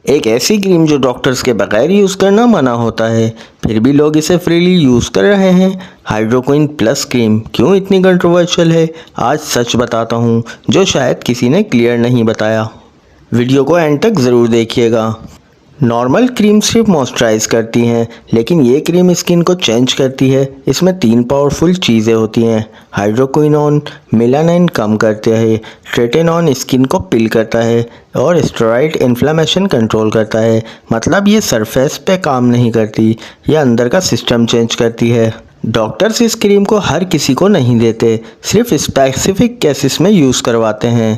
एक ऐसी क्रीम जो डॉक्टर्स के बगैर यूज़ करना मना होता है, फिर भी लोग इसे फ्रीली यूज़ कर रहे हैं। हाइड्रोक्विन प्लस क्रीम क्यों इतनी कंट्रोवर्शियल है, आज सच बताता हूँ जो शायद किसी ने क्लियर नहीं बताया। वीडियो को एंड तक ज़रूर देखिएगा। नॉर्मल क्रीम सिर्फ मॉइस्चराइज करती हैं, लेकिन ये क्रीम स्किन को चेंज करती है। इसमें 3 पावरफुल चीज़ें होती हैं। हाइड्रोक्विनोन मेलानिन कम करता है, ट्रेटेनॉन स्किन को पिल करता है और स्टेरॉइड इन्फ्लेमेशन कंट्रोल करता है। मतलब ये सरफेस पे काम नहीं करती, ये अंदर का सिस्टम चेंज करती है। डॉक्टर्स इस क्रीम को हर किसी को नहीं देते, सिर्फ स्पेसिफिक केसेस में यूज़ करवाते हैं।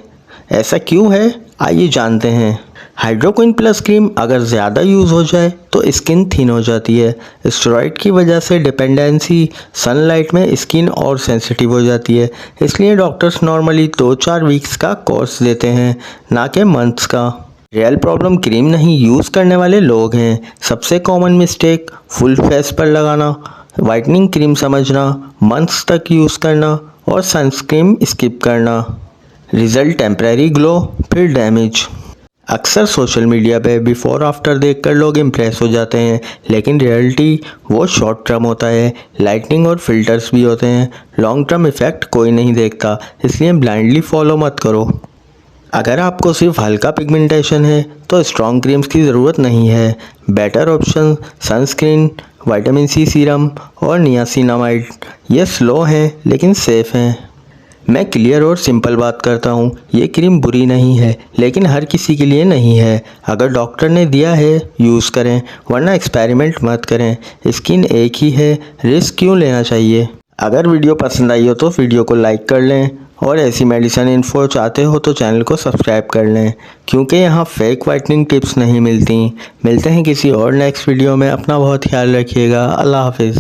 ऐसा क्यों है, आइए जानते हैं। हाइड्रोक्विन प्लस क्रीम अगर ज़्यादा यूज़ हो जाए तो स्किन थिन हो जाती है। स्टेरॉइड की वजह से डिपेंडेंसी, सनलाइट में स्किन और सेंसिटिव हो जाती है। इसलिए डॉक्टर्स नॉर्मली 2-4 वीक्स का कोर्स देते हैं, ना कि मंथ्स का। रियल प्रॉब्लम क्रीम नहीं यूज़ करने वाले लोग हैं। सबसे कॉमन मिस्टेक फुल फेस पर लगाना, वाइटनिंग क्रीम समझना, मंथ्स तक यूज़ करना और सनस्क्रीन स्किप करना। रिज़ल्ट टेम्परेरी ग्लो फिर डैमेज। अक्सर सोशल मीडिया पे बिफोर आफ्टर देखकर लोग इम्प्रेस हो जाते हैं, लेकिन रियलिटी वो शॉर्ट टर्म होता है। लाइटनिंग और फिल्टर्स भी होते हैं, लॉन्ग टर्म इफ़ेक्ट कोई नहीं देखता, इसलिए ब्लाइंडली फॉलो मत करो। अगर आपको सिर्फ हल्का पिगमेंटेशन है तो स्ट्रॉन्ग क्रीम्स की ज़रूरत नहीं है। Better option sunscreen, vitamin C serum और नियासिनामाइड। ये स्लो हैं लेकिन सेफ़ हैं। मैं क्लियर और सिंपल बात करता हूँ, ये क्रीम बुरी नहीं है, लेकिन हर किसी के लिए नहीं है। अगर डॉक्टर ने दिया है यूज़ करें, वरना एक्सपेरिमेंट मत करें। स्किन एक ही है, रिस्क क्यों लेना चाहिए। अगर वीडियो पसंद आई हो तो वीडियो को लाइक कर लें और ऐसी मेडिसिन इन्फो चाहते हो तो चैनल को सब्सक्राइब कर लें, क्योंकि यहाँ फेक वाइटनिंग टिप्स नहीं मिलती। मिलते हैं किसी और नेक्स्ट वीडियो में। अपना बहुत ख्याल रखिएगा। अल्लाह हाफिज़।